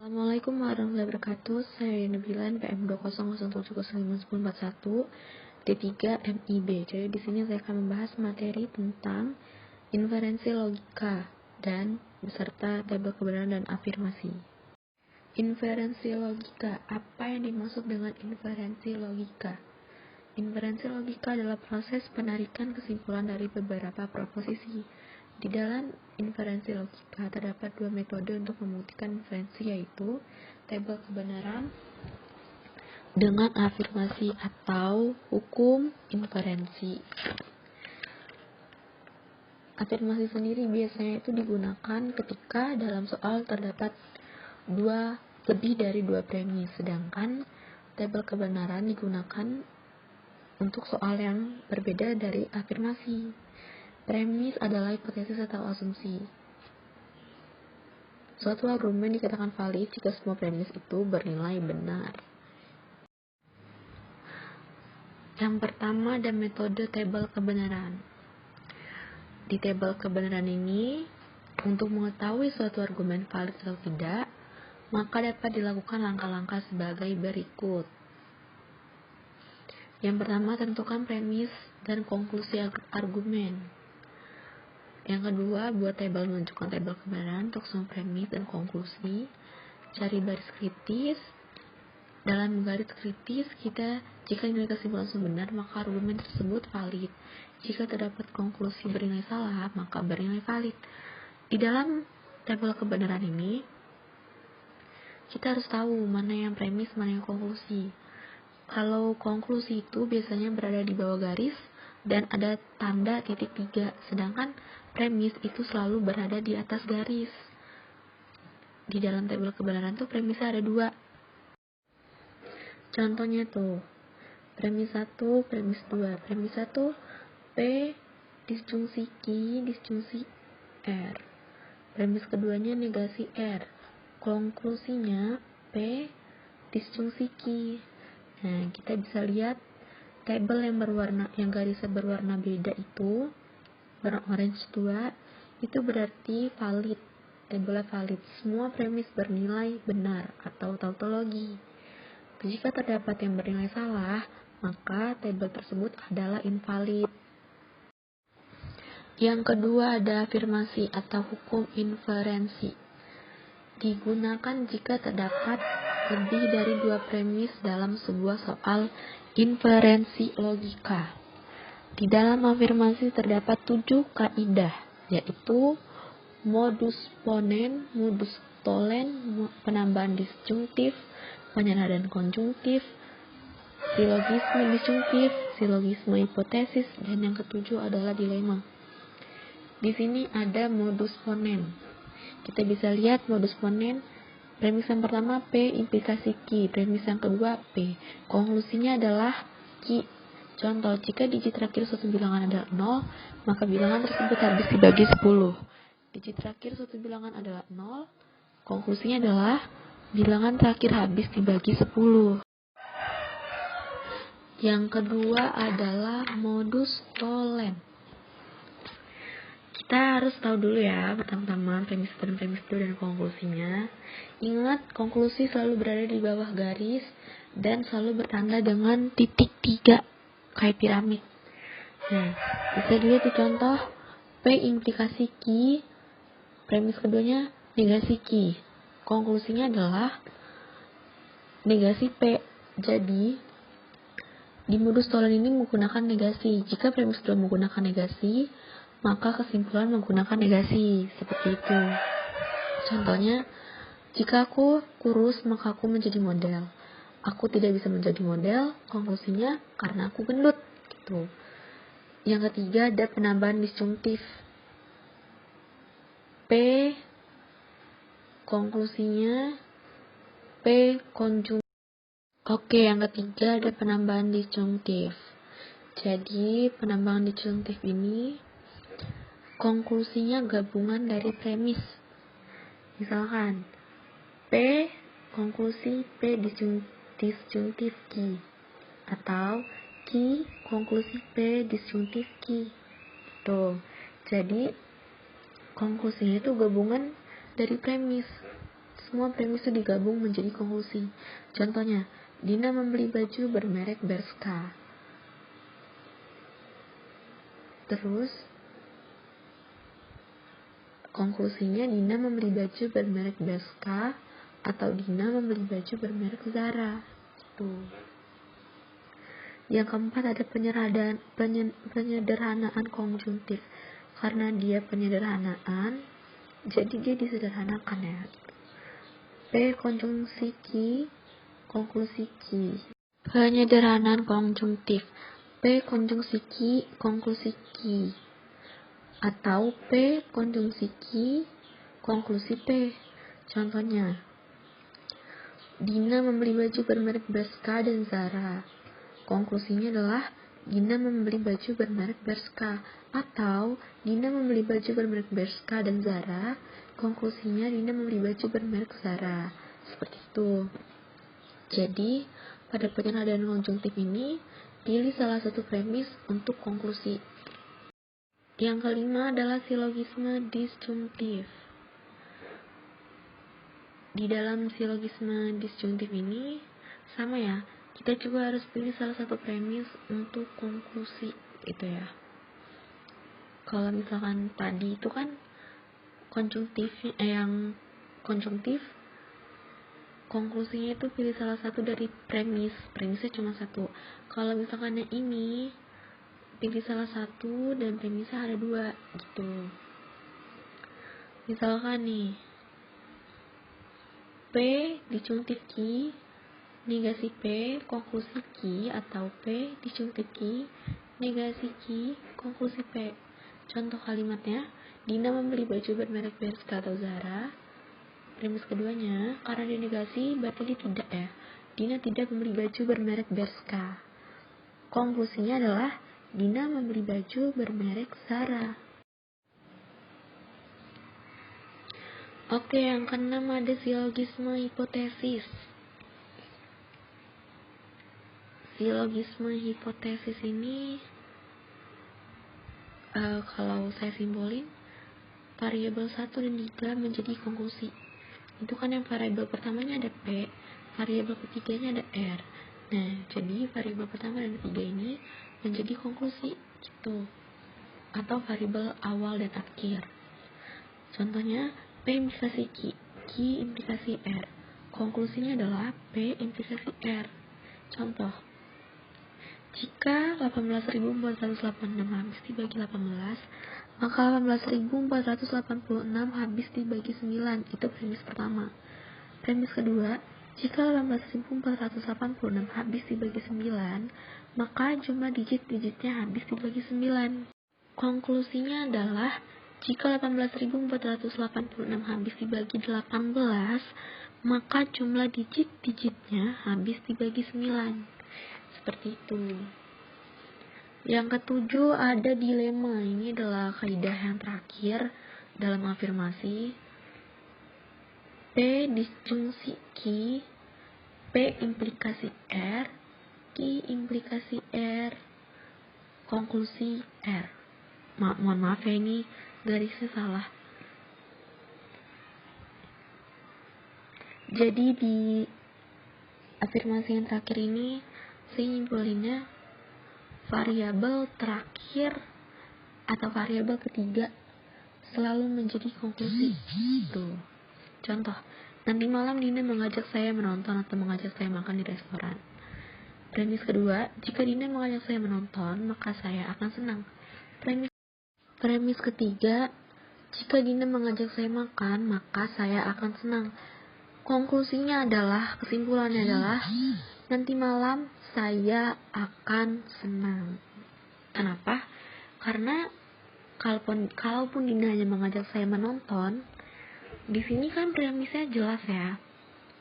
Assalamualaikum warahmatullahi wabarakatuh. Saya Nabila PM 200709141 D3 MIB. Jadi di sini saya akan membahas materi tentang inferensi logika dan beserta tabel kebenaran dan afirmasi. Inferensi logika. Apa yang dimaksud dengan inferensi logika? Inferensi logika adalah proses penarikan kesimpulan dari beberapa proposisi. Di dalam inferensi logika terdapat dua metode untuk membuktikan inferensi, yaitu tabel kebenaran dengan afirmasi atau hukum inferensi. Afirmasi sendiri biasanya itu digunakan ketika dalam soal terdapat lebih dari dua premis, sedangkan tabel kebenaran digunakan untuk soal yang berbeda dari afirmasi. Premis adalah hipotesis atau asumsi. Suatu argumen dikatakan valid jika semua premis itu bernilai benar. Yang pertama ada metode tabel kebenaran. Di tabel kebenaran ini, untuk mengetahui suatu argumen valid atau tidak, maka dapat dilakukan langkah-langkah sebagai berikut. Yang pertama, tentukan premis dan konklusi argumen. Yang kedua, buat tabel menunjukkan tabel kebenaran untuk semua premis dan konklusi. Cari baris kritis. Dalam garis kritis, jika nilai kesimpulan benar, maka argumen tersebut valid. Jika terdapat konklusi bernilai salah, maka bernilai valid. Di dalam tabel kebenaran ini, kita harus tahu mana yang premis, mana yang konklusi. Kalau konklusi itu biasanya berada di bawah garis dan ada tanda titik 3, sedangkan premis itu selalu berada di atas garis. Di dalam tabel kebenaran tuh premisnya ada 2. Contohnya tuh, premis 1, premis 2. Premis 1, P disjungsi Q disjungsi R. Premis keduanya negasi R. Konklusinya P disjungsi Q. Nah, kita bisa lihat tabel yang garisnya berwarna beda itu, warna orange 2, itu berarti valid. Tabelnya valid. Semua premis bernilai benar atau tautologi. Jika terdapat yang bernilai salah, maka tabel tersebut adalah invalid. Yang kedua ada afirmasi atau hukum inferensi. Digunakan jika terdapat lebih dari 2 premis dalam sebuah soal inferensi logika. Di dalam afirmasi terdapat 7 kaidah, yaitu modus ponen, modus tollens, penambahan disjungtif, penyerah dan konjungtif, silogisme disjungtif, silogisme hipotesis, dan yang ketujuh adalah dilema. Di sini ada modus ponen. Kita bisa lihat modus ponen. Premis yang pertama P implikasi Q, premis yang kedua P. Konklusinya adalah Q. Contoh, jika digit terakhir suatu bilangan adalah 0, maka bilangan tersebut habis dibagi 10. Digit terakhir suatu bilangan adalah 0, konklusinya adalah bilangan terakhir habis dibagi 10. Yang kedua adalah modus tollens. Kita harus tahu dulu ya, pertama-tama premis 1 dan premis 2 dan konklusinya. Ingat, konklusi selalu berada di bawah garis dan selalu bertanda dengan titik 3, kayak piramid. Nah, bisa dilihat di contoh P implikasi Q, premis keduanya negasi Q. Konklusinya adalah negasi P. Jadi, di modus tollens ini menggunakan negasi. Jika premis 2 menggunakan negasi, maka kesimpulan menggunakan negasi, seperti itu. Contohnya, jika aku kurus, maka aku menjadi model. Aku tidak bisa menjadi model, konklusinya karena aku gendut, gitu. Yang ketiga ada penambahan disjungtif. P konklusinya P konjungtif. Oke, yang ketiga ada penambahan disjungtif. Jadi, penambahan disjungtif ini konklusinya gabungan dari premis. Misalkan, P konklusi P disjungtif Q, atau Q konklusi P disjungtif Q. Tuh, jadi konklusinya itu gabungan dari premis. semua premis itu digabung menjadi konklusi. Contohnya, Dina membeli baju bermerek Bershka. Terus, konklusinya Dina membeli baju bermerek Bershka atau Dina membeli baju bermerek Zara. Tuh. Yang keempat ada penyederhanaan konjungtif. Karena dia penyederhanaan, jadi dia disederhanakan ya. P konjungsi ki, konklusi ki. Penyederhanaan konjungtif. P konjungsi ki, konklusi ki. Atau P konjungsi ki, konklusi P. Contohnya, Dina membeli baju bermerek Bershka dan Zara. Konklusinya adalah Dina membeli baju bermerek Bershka. Atau Dina membeli baju bermerek Bershka dan Zara. Konklusinya Dina membeli baju bermerek Zara. Seperti itu. Jadi, pada penyederhanaan konjungtif ini, pilih salah satu premis untuk konklusi. Yang kelima adalah silogisme disjungtif. Di dalam silogisme disjungtif ini, sama ya, kita juga harus pilih salah satu premis untuk konklusi, itu ya. Kalau misalkan tadi itu kan yang konjungtif, konklusinya itu pilih salah satu dari premisnya cuma satu. Kalau misalkan yang ini, pilih salah satu dan premisnya ada dua, gitu. Misalkan nih, P disjungtif ki, negasi P, konklusi ki, atau P disjungtif ki, negasi ki, konklusi P. Contoh kalimatnya, Dina membeli baju bermerek Bershka atau Zara. Premis keduanya, karena dia negasi, berarti dia tidak ya. Dina tidak membeli baju bermerek Bershka. Konklusinya adalah, Dina membeli baju bermerek Zara. Oke, yang keenam ada silogisme hipotesis. Silogisme hipotesis ini kalau saya simbolin, variabel 1 dan 3 menjadi konklusi. Itu kan yang variabel pertamanya ada P, variabel ketiganya ada R. Nah, jadi variabel pertama dan ketiga ini menjadi konklusi gitu. Atau variabel awal dan akhir. Contohnya, P implikasi Q, Q implikasi R. Konklusinya adalah P implikasi R. Contoh, jika 18.486 habis dibagi 18, maka 18.486 habis dibagi 9. Itu premis pertama. Premis kedua, jika 18.486 habis dibagi 9, maka jumlah digit-digitnya habis dibagi 9. Konklusinya adalah, jika 18.486 habis dibagi 18, maka jumlah digit-digitnya habis dibagi 9. Seperti itu. Yang ketujuh ada dilema. Ini adalah kaidah yang terakhir dalam afirmasi. P disjungsi Q, P implikasi R, Q implikasi R, konklusi R. Mohon maaf ya, ini garisnya salah. Jadi di afirmasi yang terakhir ini, saya nyimpulinnya variabel terakhir atau variabel ketiga selalu menjadi konklusi. Tuh. Contoh, nanti malam Dina mengajak saya menonton atau mengajak saya makan di restoran. Premis kedua, jika Dina mengajak saya menonton, maka saya akan senang. Premis ketiga, jika Dina mengajak saya makan, maka saya akan senang. Konklusinya adalah, kesimpulannya adalah, nanti malam saya akan senang. Kenapa? Karena kalaupun Dina hanya mengajak saya menonton, di sini kan premisnya jelas ya,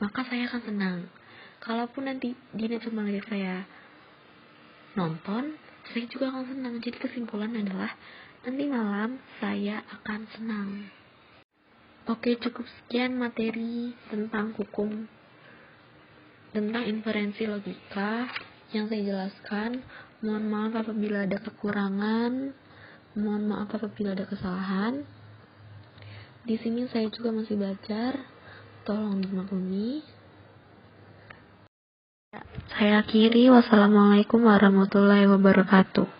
maka saya akan senang. Kalaupun nanti Dina cuma ngajak saya nonton, saya juga akan senang. Jadi kesimpulannya adalah, nanti malam saya akan senang. Oke, cukup sekian materi tentang hukum, tentang inferensi logika yang saya jelaskan. Mohon maaf apabila ada kekurangan, mohon maaf apabila ada kesalahan. Di sini saya juga masih belajar, tolong dimaklumi. Saya akhiri. Wassalamualaikum warahmatullahi wabarakatuh.